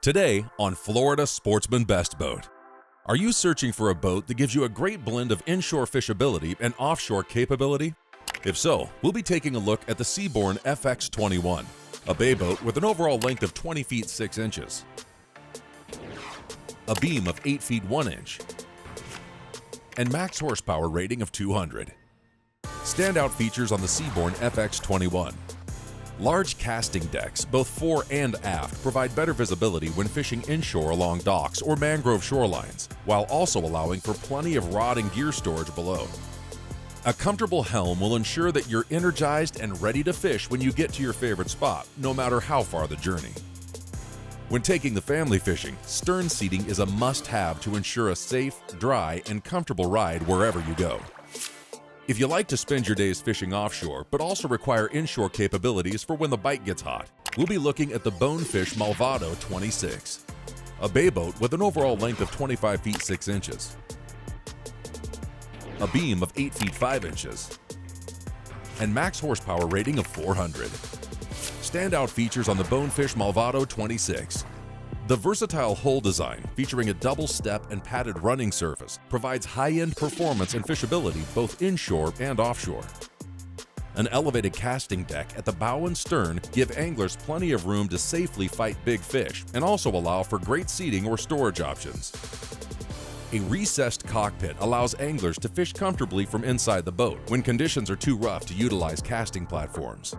Today on Florida Sportsman Best Boat. Are you searching for a boat that gives you a great blend of inshore fishability and offshore capability? If so, we'll be taking a look at the Sea Born FX21, a bay boat with an overall length of 20 feet 6 inches, a beam of 8 feet 1 inch, and max horsepower rating of 200. Standout features on the Sea Born FX21. Large casting decks, both fore and aft, provide better visibility when fishing inshore along docks or mangrove shorelines, while also allowing for plenty of rod and gear storage below. A comfortable helm will ensure that you're energized and ready to fish when you get to your favorite spot, no matter how far the journey. When taking the family fishing, stern seating is a must-have to ensure a safe, dry, and comfortable ride wherever you go. If you like to spend your days fishing offshore, but also require inshore capabilities for when the bite gets hot, we'll be looking at the Bonefish Malvado 26, a bay boat with an overall length of 25 feet 6 inches, a beam of 8 feet 5 inches, and max horsepower rating of 400. Standout features on the Bonefish Malvado 26. The versatile hull design, featuring a double step and padded running surface, provides high-end performance and fishability both inshore and offshore. An elevated casting deck at the bow and stern give anglers plenty of room to safely fight big fish and also allow for great seating or storage options. A recessed cockpit allows anglers to fish comfortably from inside the boat when conditions are too rough to utilize casting platforms.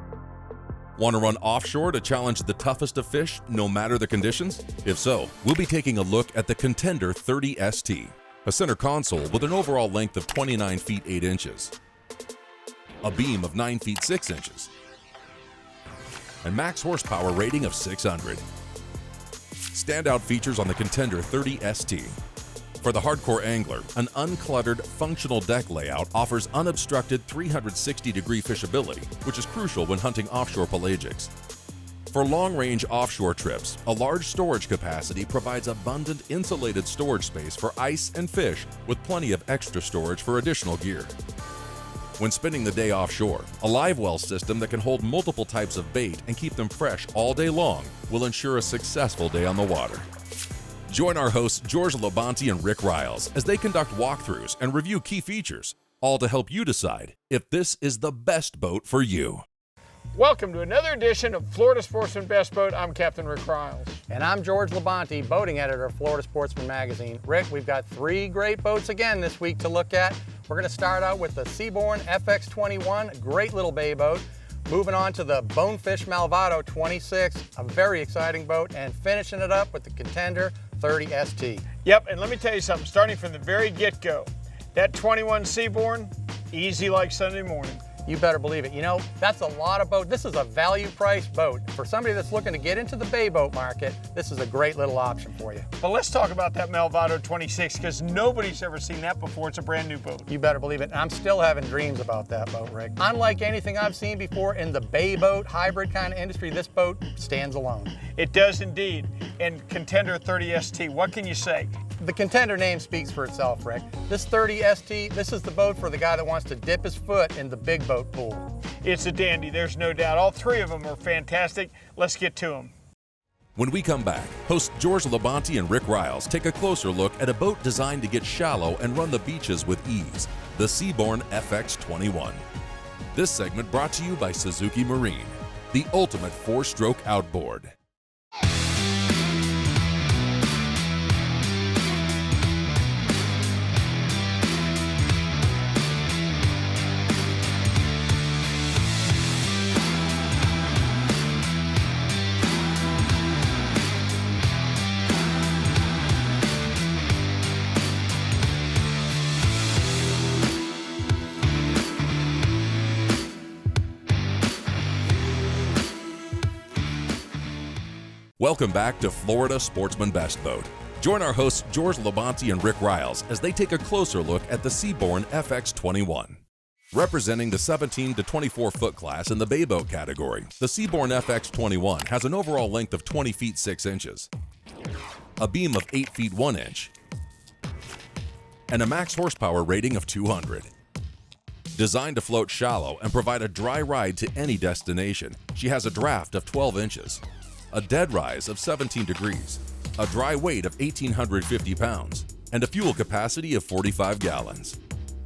Want to run offshore to challenge the toughest of fish, no matter the conditions? If so, we'll be taking a look at the Contender 30ST, a center console with an overall length of 29 feet 8 inches, a beam of 9 feet 6 inches, and max horsepower rating of 600. Standout features on the Contender 30ST. For the hardcore angler, an uncluttered, functional deck layout offers unobstructed 360-degree fishability, which is crucial when hunting offshore pelagics. For long-range offshore trips, a large storage capacity provides abundant insulated storage space for ice and fish, with plenty of extra storage for additional gear. When spending the day offshore, a live well system that can hold multiple types of bait and keep them fresh all day long will ensure a successful day on the water. Join our hosts George Labonte and Rick Riles as they conduct walkthroughs and review key features, all to help you decide if this is the best boat for you. Welcome to another edition of Florida Sportsman Best Boat. I'm Captain Rick Riles. And I'm George Labonte, boating editor of Florida Sportsman Magazine. Rick, we've got 3 great boats again this week to look at. We're going to start out with the Sea Born FX21, a great little bay boat. Moving on to the Bonefish Malvado 26, a very exciting boat, and finishing it up with the Contender 30ST. Yep, and let me tell you something, starting from the very get-go, that 21 Sea Born, easy like Sunday morning. You better believe it. You know, that's a lot of boat. This is a value price boat. For somebody that's looking to get into the bay boat market, this is a great little option for you. But let's talk about that Malvado 26, because nobody's ever seen that before. It's a brand new boat. You better believe it. And I'm still having dreams about that boat, Rick. Unlike anything I've seen before in the bay boat, hybrid kind of industry, this boat stands alone. It does indeed. And Contender 30ST, what can you say? The Contender name speaks for itself, Rick. This 30ST, this is the boat for the guy that wants to dip his foot in the big boat pool. It's a dandy, there's no doubt. All 3 of them are fantastic. Let's get to them. When we come back, hosts George Labonte and Rick Riles take a closer look at a boat designed to get shallow and run the beaches with ease, the Sea Born FX21. This segment brought to you by Suzuki Marine, the ultimate 4-stroke outboard. Welcome back to Florida Sportsman Best Boat. Join our hosts George Labonte and Rick Riles as they take a closer look at the Sea Born FX21. Representing the 17 to 24 foot class in the bay boat category, the Sea Born FX21 has an overall length of 20 feet 6 inches, a beam of 8 feet 1 inch, and a max horsepower rating of 200. Designed to float shallow and provide a dry ride to any destination, she has a draft of 12 inches. a dead rise of 17 degrees, a dry weight of 1,850 pounds, and a fuel capacity of 45 gallons.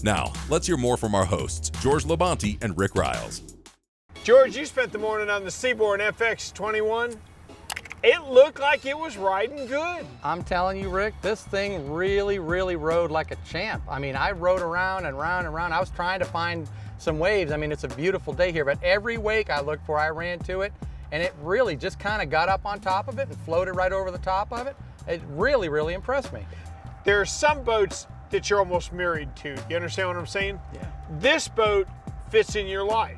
Now, let's hear more from our hosts, George Labonte and Rick Riles. George, you spent the morning on the Sea Born FX21. It looked like it was riding good. I'm telling you, Rick, this thing really rode like a champ. I mean, I rode around and round and round. I was trying to find some waves. I mean, it's a beautiful day here, but every wake I looked for, I ran to it, and it really just kind of got up on top of it and floated right over the top of it. It really impressed me. There are some boats that you're almost married to. You understand what I'm saying? Yeah. This boat fits in your life.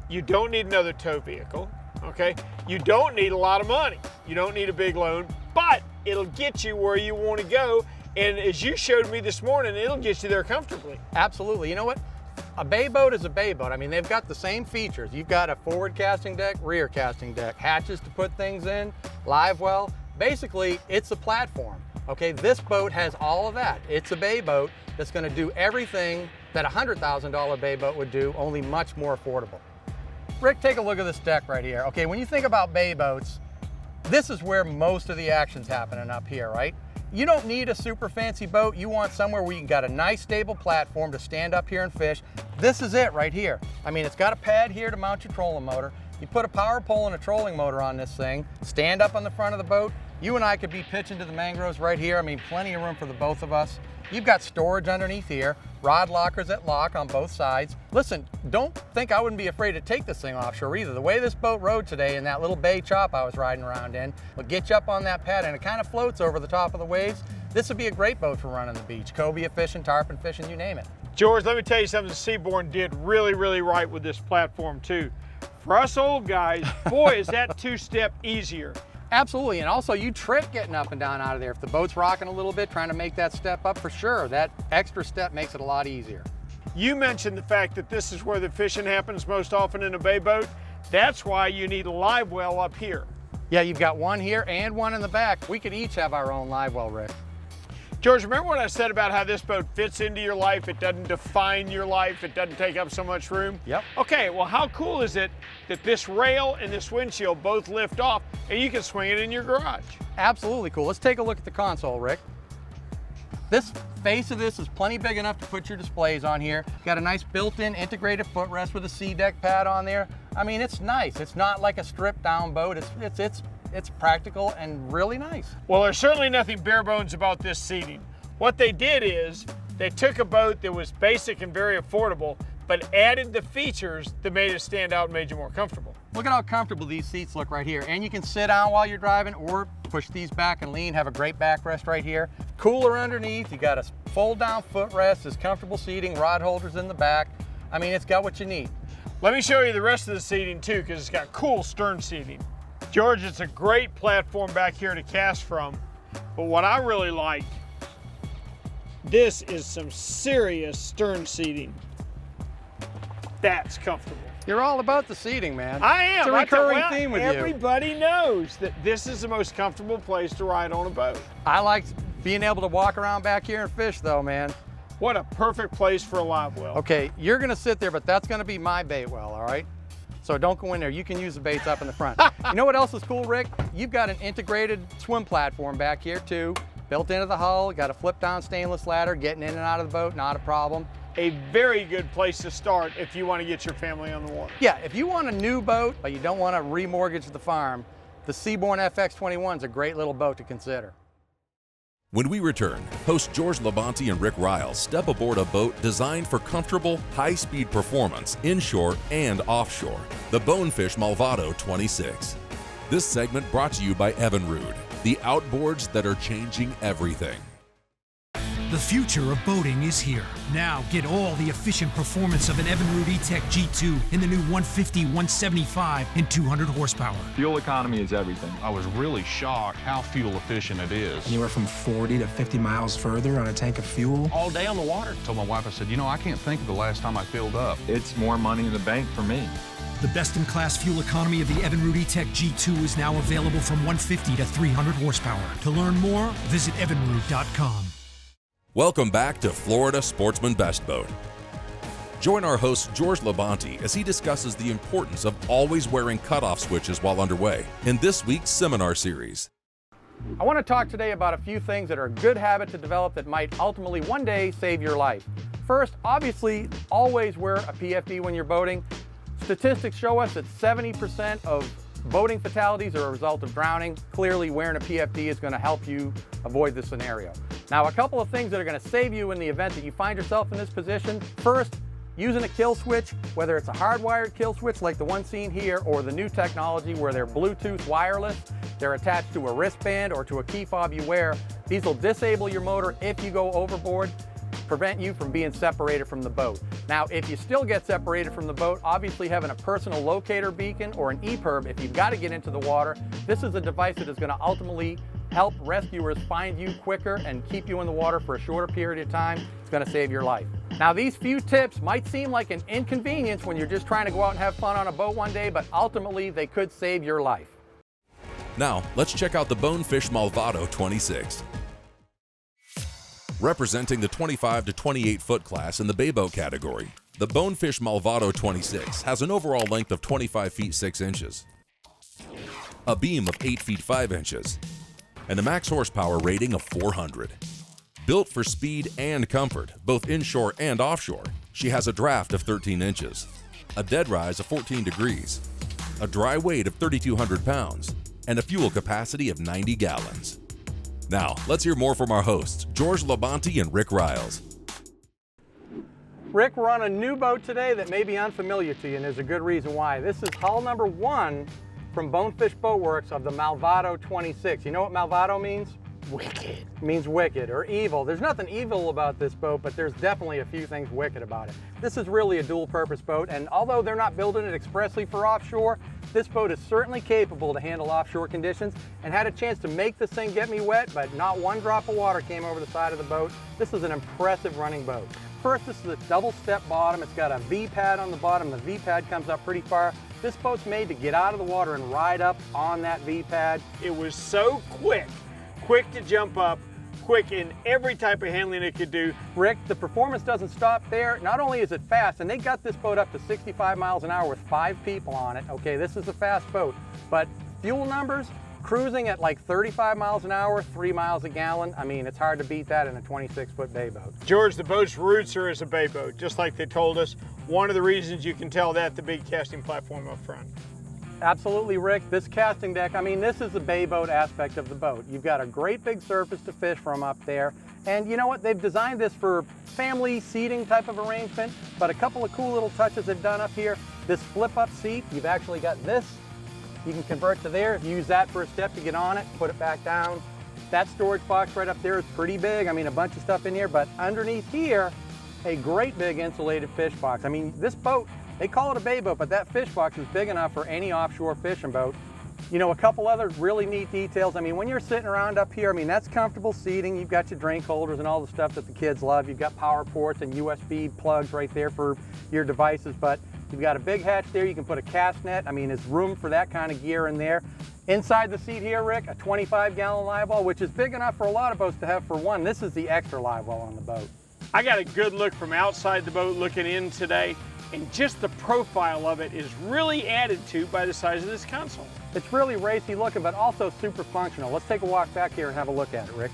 You don't need another tow vehicle, okay? You don't need a lot of money. You don't need a big loan, but it'll get you where you want to go. And as you showed me this morning, it'll get you there comfortably. Absolutely. You know what? A bay boat is a bay boat. I mean, they've got the same features. You've got a forward casting deck, rear casting deck, hatches to put things in, live well. Basically, it's a platform. Okay, this boat has all of that. It's a bay boat that's going to do everything that a $100,000 bay boat would do, only much more affordable. Rick, take a look at this deck right here. Okay, when you think about bay boats, this is where most of the action's happening up here, right? You don't need a super fancy boat. You want somewhere where you got a nice stable platform to stand up here and fish. This is it right here. I mean, it's got a pad here to mount your trolling motor. You put a power pole and a trolling motor on this thing, stand up on the front of the boat. You and I could be pitching to the mangroves right here. I mean, plenty of room for the both of us. You've got storage underneath here, rod lockers that lock on both sides. Listen, don't think I wouldn't be afraid to take this thing offshore either. The way this boat rode today in that little bay chop I was riding around in will get you up on that pad and it kind of floats over the top of the waves. This would be a great boat for running the beach. Cobia fishing, tarpon fishing, you name it. George, let me tell you something Sea Born did really right with this platform too. For us old guys, boy, is that two-step easier. Absolutely, and also you trick getting up and down out of there. If the boat's rocking a little bit, trying to make that step up, for sure, that extra step makes it a lot easier. You mentioned the fact that this is where the fishing happens most often in a bay boat. That's why you need a live well up here. Yeah, you've got one here and one in the back. We could each have our own live well, Rick. George, remember what I said about how this boat fits into your life? It doesn't define your life. It doesn't take up so much room. Yep. Okay, well, how cool is it that this rail and this windshield both lift off and you can swing it in your garage? Absolutely cool. Let's take a look at the console, Rick. This face of this is plenty big enough to put your displays on here. Got a nice built-in integrated footrest with a sea deck pad on there. I mean, it's nice. It's not like a stripped down boat. It's practical and really nice. Well, there's certainly nothing bare bones about this seating. What they did is they took a boat that was basic and very affordable, but added the features that made it stand out and made you more comfortable. Look at how comfortable these seats look right here. And you can sit down while you're driving or push these back and lean, have a great backrest right here. Cooler underneath, you got a fold down footrest, there's comfortable seating, rod holders in the back. I mean, it's got what you need. Let me show you the rest of the seating too, because it's got cool stern seating. George, it's a great platform back here to cast from, but what I really like, this is some serious stern seating. That's comfortable. You're all about the seating, man. I am. It's a recurring theme with you. Everybody knows that this is the most comfortable place to ride on a boat. I like being able to walk around back here and fish though, man. What a perfect place for a live well. Okay, you're gonna sit there, but that's gonna be my bait well, all right? So don't go in there. You can use the baits up in the front. You know what else is cool, Rick? You've got an integrated swim platform back here too, built into the hull. Got a flip down stainless ladder, getting in and out of the boat, not a problem. A very good place to start if you want to get your family on the water. Yeah, if you want a new boat, but you don't want to remortgage the farm, the Sea Born FX21 is a great little boat to consider. When we return, host George Labonte and Rick Riles step aboard a boat designed for comfortable, high-speed performance inshore and offshore, the Bonefish Malvado 26. This segment brought to you by Evinrude, the outboards that are changing everything. The future of boating is here. Now get all the efficient performance of an Evinrude E-Tech G2 in the new 150, 175, and 200 horsepower. Fuel economy is everything. I was really shocked how fuel efficient it is. Anywhere from 40 to 50 miles further on a tank of fuel. All day on the water. I told my wife, I said, you know, I can't think of the last time I filled up. It's more money in the bank for me. The best-in-class fuel economy of the Evinrude E-Tech G2 is now available from 150 to 300 horsepower. To learn more, visit evinrude.com. Welcome back to Florida Sportsman Best Boat. Join our host George Labonte as he discusses the importance of always wearing cutoff switches while underway in this week's seminar series. I want to talk today about a few things that are a good habit to develop that might ultimately one day save your life. First, obviously, always wear a PFD when you're boating. Statistics show us that 70% of boating fatalities are a result of drowning. Clearly, wearing a PFD is going to help you avoid this scenario. Now, a couple of things that are going to save you in the event that you find yourself in this position. First, using a kill switch, whether it's a hardwired kill switch like the one seen here or the new technology where they're Bluetooth wireless, they're attached to a wristband or to a key fob you wear. These will disable your motor if you go overboard, prevent you from being separated from the boat. Now, if you still get separated from the boat, obviously having a personal locator beacon or an EPIRB, if you've got to get into the water, this is a device that is going to ultimately help rescuers find you quicker and keep you in the water for a shorter period of time. It's going to save your life. Now, these few tips might seem like an inconvenience when you're just trying to go out and have fun on a boat one day, but ultimately they could save your life. Now, let's check out the Bonefish Malvado 26. Representing the 25 to 28 foot class in the bay boat category, the Bonefish Malvado 26 has an overall length of 25 feet 6 inches, a beam of 8 feet 5 inches, and a max horsepower rating of 400. Built for speed and comfort, both inshore and offshore, she has a draft of 13 inches, a dead rise of 14 degrees, a dry weight of 3,200 pounds, and a fuel capacity of 90 gallons. Now, let's hear more from our hosts, George Labonte and Rick Riles. Rick, we're on a new boat today that may be unfamiliar to you, and there's a good reason why. This is hull number 1 from Bonefish Boatworks of the Malvado 26. You know what Malvado means? Wicked. It means wicked or evil. There's nothing evil about this boat, but there's definitely a few things wicked about it. This is really a dual-purpose boat, and although they're not building it expressly for offshore, this boat is certainly capable to handle offshore conditions and had a chance to make this thing get me wet, but not one drop of water came over the side of the boat. This is an impressive running boat. First, this is a double step bottom. It's got a V-pad on the bottom. The V-pad comes up pretty far. This boat's made to get out of the water and ride up on that V-pad. It was so quick to jump up, quick in every type of handling it could do. Rick, the performance doesn't stop there. Not only is it fast, and they got this boat up to 65 miles an hour with 5 people on it. Okay, this is a fast boat, but fuel numbers, cruising at like 35 miles an hour, 3 miles a gallon. I mean, it's hard to beat that in a 26-foot bay boat. George, the boat's roots are as a bay boat, just like they told us. One of the reasons you can tell that, the big casting platform up front. Absolutely, Rick. This casting deck, I mean, this is the bay boat aspect of the boat. You've got a great big surface to fish from up there. And you know what? They've designed this for family seating type of arrangement, but a couple of cool little touches they've done up here. This flip-up seat, you've actually got this. You can convert to there. Use that for a step to get on it, put it back down. That storage box right up there is pretty big. I mean, a bunch of stuff in here, but underneath here, a great big insulated fish box. I mean, this boat, they call it a bay boat, but that fish box is big enough for any offshore fishing boat. You know, a couple other really neat details. I mean, when you're sitting around up here, I mean, that's comfortable seating. You've got your drink holders and all the stuff that the kids love. You've got power ports and USB plugs right there for your devices, but you've got a big hatch there. You can put a cast net. I mean, there's room for that kind of gear in there. Inside the seat here, Rick, a 25-gallon live well, which is big enough for a lot of boats to have for one. This is the extra live well on the boat. I got a good look from outside the boat looking in today, and just the profile of it is really added to by the size of this console. It's really racy looking, but also super functional. Let's take a walk back here and have a look at it, Rick.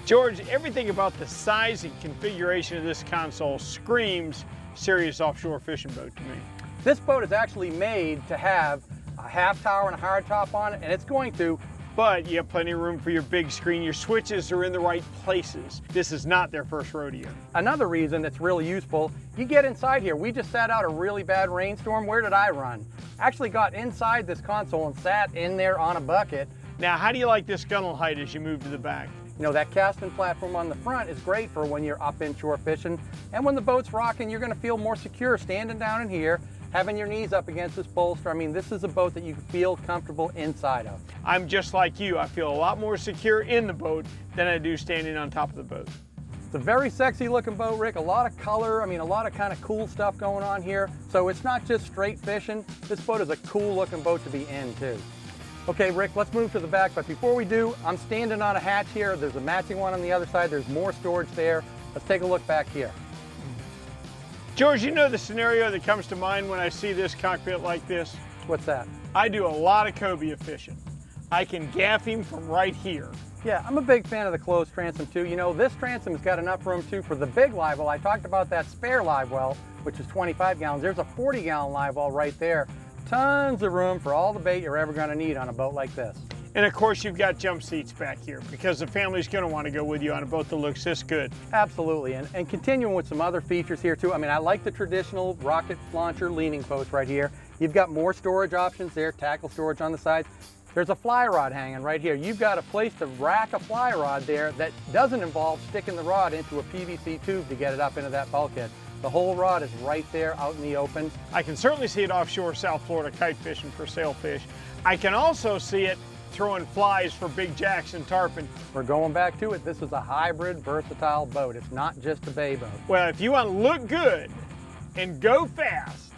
George, everything about the size and configuration of this console screams serious offshore fishing boat to me. This boat is actually made to have a half tower and a hard top on it, and it's going to, but you have plenty of room for your big screen. Your switches are in the right places. This is not their first rodeo. Another reason that's really useful, you get inside here. We just sat out a really bad rainstorm. Where did I run? Actually got inside this console and sat in there on a bucket. Now, how do you like this gunnel height as you move to the back? You know, that casting platform on the front is great for when you're up inshore fishing. And when the boat's rocking, you're gonna feel more secure standing down in here, having your knees up against this bolster. I mean, this is a boat that you feel comfortable inside of. I'm just like you. I feel a lot more secure in the boat than I do standing on top of the boat. It's a very sexy looking boat, Rick. A lot of color, I mean, a lot of kind of cool stuff going on here. So it's not just straight fishing. This boat is a cool looking boat to be in too. Okay, Rick, let's move to the back. But before we do, I'm standing on a hatch here. There's a matching one on the other side. There's more storage there. Let's take a look back here. George, you know the scenario that comes to mind when I see this cockpit like this? What's that? I do a lot of cobia fishing. I can gaff him from right here. Yeah, I'm a big fan of the closed transom too. You know, this transom's got enough room too for the big live well. I talked about that spare live well, which is 25 gallons. There's a 40-gallon live well right there. Tons of room for all the bait you're ever gonna need on a boat like this. And of course, you've got jump seats back here because the family's gonna wanna go with you on a boat that looks this good. Absolutely, and continuing with some other features here too. I mean, I like the traditional rocket launcher leaning post right here. You've got more storage options there, tackle storage on the sides. There's a fly rod hanging right here. You've got a place to rack a fly rod there that doesn't involve sticking the rod into a PVC tube to get it up into that bulkhead. The whole rod is right there out in the open. I can certainly see it offshore South Florida kite fishing for sailfish. I can also see it throwing flies for big jacks and tarpon. We're going back to it. This is a hybrid, versatile boat. It's not just a bay boat. Well, if you want to look good and go fast,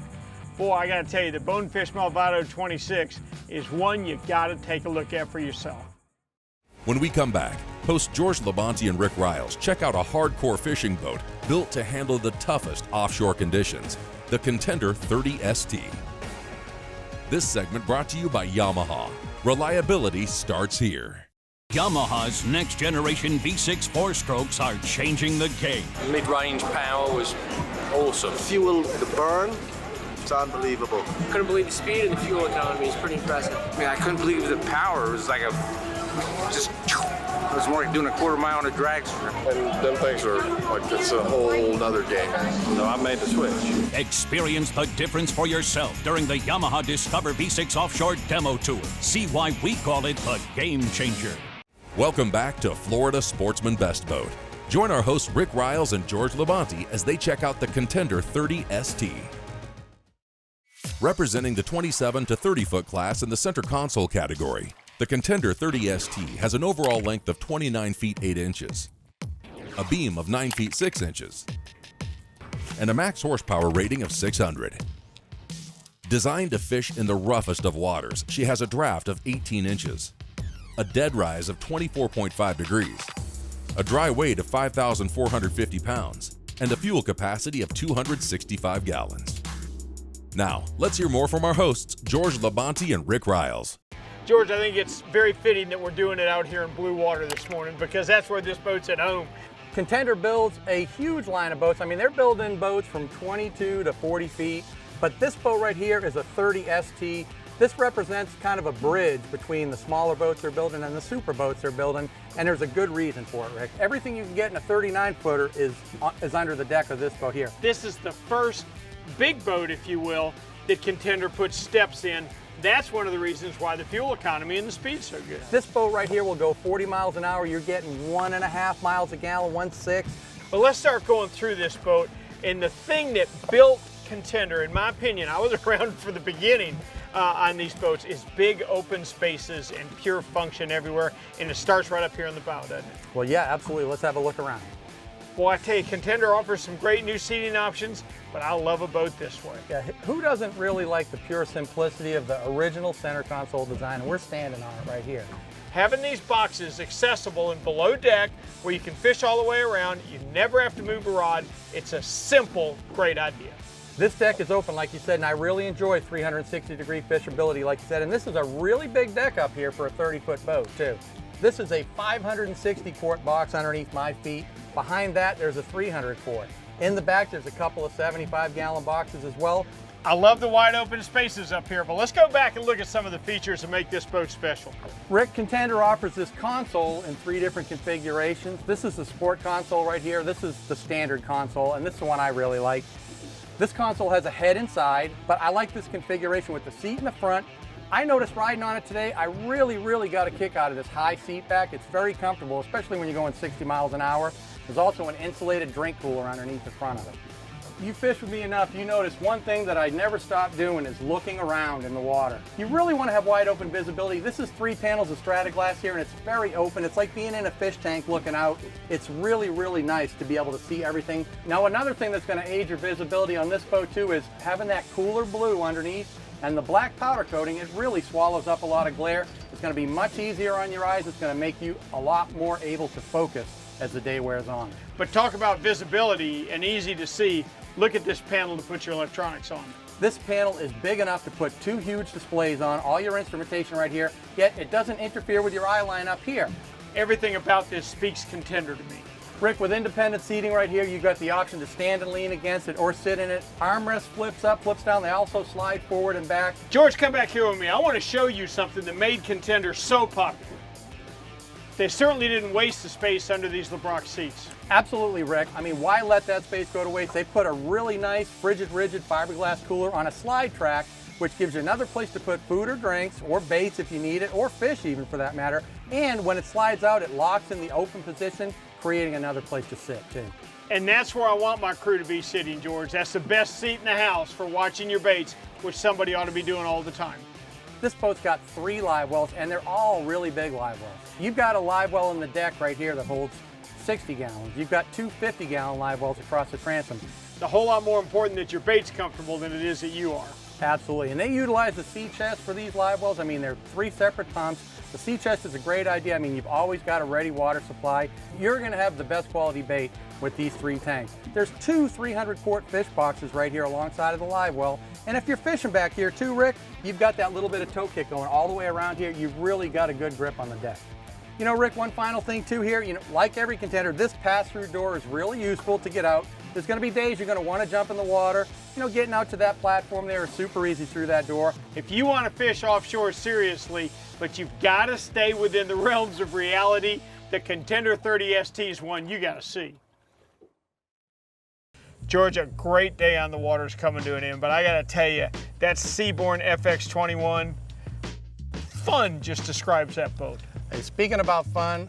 boy, I gotta tell you, the Bonefish Malvado 26 is one you gotta take a look at for yourself. When we come back, hosts George Labonte and Rick Riles check out a hardcore fishing boat built to handle the toughest offshore conditions, the Contender 30ST. This segment brought to you by Yamaha. Reliability starts here. Yamaha's next generation V6 4-strokes are changing the game. Mid-range power was awesome. Fuel, the burn, it's unbelievable. Couldn't believe the speed and the fuel economy is pretty impressive. I mean, I couldn't believe the power. It was like it was more like doing a quarter mile on a drag strip. And them things are like, it's a whole nother game. So I made the switch. Experience the difference for yourself during the Yamaha Discover V6 Offshore Demo Tour. See why we call it the game changer. Welcome back to Florida Sportsman Best Boat. Join our hosts Rick Riles and George Labonte as they check out the Contender 30ST. Representing the 27 to 30 foot class in the center console category, the Contender 30ST has an overall length of 29 feet 8 inches, a beam of 9 feet 6 inches, and a max horsepower rating of 600. Designed to fish in the roughest of waters, she has a draft of 18 inches, a dead rise of 24.5 degrees, a dry weight of 5,450 pounds, and a fuel capacity of 265 gallons. Now, let's hear more from our hosts, George Labonte and Rick Riles. George, I think it's very fitting that we're doing it out here in blue water this morning because that's where this boat's at home. Contender builds a huge line of boats. I mean, they're building boats from 22 to 40 feet, but this boat right here is a 30ST. This represents kind of a bridge between the smaller boats they're building and the super boats they're building, and there's a good reason for it, Rick. Everything you can get in a 39-footer is under the deck of this boat here. This is the first big boat, if you will, that Contender puts steps in. That's one of the reasons why the fuel economy and the speed's so good. This boat right here will go 40 miles an hour. You're getting 1.5 miles a gallon, 1.6. But let's start going through this boat. And the thing that built Contender, in my opinion, I was around for the beginning on these boats, is big open spaces and pure function everywhere. And it starts right up here on the bow, doesn't it? Well, yeah, absolutely. Let's have a look around. Well, I tell you, Contender offers some great new seating options, but I love a boat this way. Yeah, who doesn't really like the pure simplicity of the original center console design? And we're standing on it right here. Having these boxes accessible and below deck where you can fish all the way around, you never have to move a rod. It's a simple, great idea. This deck is open, like you said, and I really enjoy 360-degree fishability, like you said, and this is a really big deck up here for a 30-foot boat, too. This is a 560-quart box underneath my feet. Behind that, there's a 300-quart. In the back, there's a couple of 75-gallon boxes as well. I love the wide open spaces up here, but let's go back and look at some of the features that make this boat special. Rick, Contender offers this console in 3 different configurations. This is the sport console right here. This is the standard console, and this is the one I really like. This console has a head inside, but I like this configuration with the seat in the front. I noticed riding on it today, I really got a kick out of this high seat back. It's very comfortable, especially when you're going 60 miles an hour. There's also an insulated drink cooler underneath the front of it. You fish with me enough, you notice one thing that I never stop doing is looking around in the water. You really want to have wide open visibility. This is 3 panels of strata-glass here, and it's very open. It's like being in a fish tank looking out. It's really nice to be able to see everything. Now, another thing that's going to aid your visibility on this boat too is having that cooler blue underneath. And the black powder coating, it really swallows up a lot of glare. It's going to be much easier on your eyes. It's going to make you a lot more able to focus as the day wears on. But talk about visibility and easy to see. Look at this panel to put your electronics on. This panel is big enough to put 2 huge displays on, all your instrumentation right here, yet it doesn't interfere with your eye line up here. Everything about this speaks Contender to me. Rick, with independent seating right here, you've got the option to stand and lean against it or sit in it. Armrest flips up, flips down. They also slide forward and back. George, come back here with me. I want to show you something that made Contender so popular. They certainly didn't waste the space under these LeBrock seats. Absolutely, Rick. I mean, why let that space go to waste? They put a really nice frigid rigid fiberglass cooler on a slide track, which gives you another place to put food or drinks or baits if you need it, or fish even for that matter. And when it slides out, it locks in the open position, creating another place to sit too. And that's where I want my crew to be sitting, George. That's the best seat in the house for watching your baits, which somebody ought to be doing all the time. This boat's got 3 live wells, and they're all really big live wells. You've got a live well in the deck right here that holds 60 gallons. You've got 2 50-gallon live wells across the transom. It's a whole lot more important that your bait's comfortable than it is that you are. Absolutely, and they utilize the sea chest for these live wells. I mean, they're 3 separate pumps. The sea chest is a great idea. I mean, you've always got a ready water supply. You're gonna have the best quality bait with these 3 tanks. There's 2 300-quart fish boxes right here alongside of the live well. And if you're fishing back here too, Rick, you've got that little bit of toe kick going all the way around here. You've really got a good grip on the deck. You know, Rick, one final thing too here, like every Contender, this pass-through door is really useful to get out. There's gonna be days you're gonna wanna jump in the water. Getting out to that platform there is super easy through that door. If you wanna fish offshore seriously, but you've gotta stay within the realms of reality, the Contender 30ST is one you gotta see. George, a great day on the water is coming to an end, but I gotta tell you, that Sea Born FX21, fun just describes that boat. Hey, speaking about fun,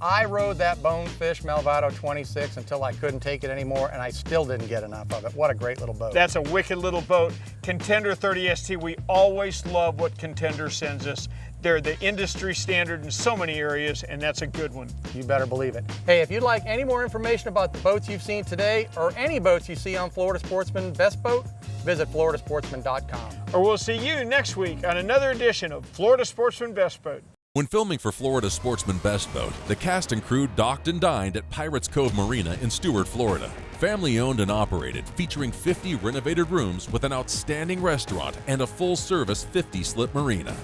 I rode that Bonefish Malvado 26 until I couldn't take it anymore, and I still didn't get enough of it. What a great little boat. That's a wicked little boat. Contender 30ST, we always love what Contender sends us. They're the industry standard in so many areas, and that's a good one. You better believe it. Hey, if you'd like any more information about the boats you've seen today, or any boats you see on Florida Sportsman Best Boat, visit floridasportsman.com. Or we'll see you next week on another edition of Florida Sportsman Best Boat. When filming for Florida Sportsman Best Boat, the cast and crew docked and dined at Pirates Cove Marina in Stuart, Florida. Family owned and operated, featuring 50 renovated rooms with an outstanding restaurant and a full-service 50-slip marina.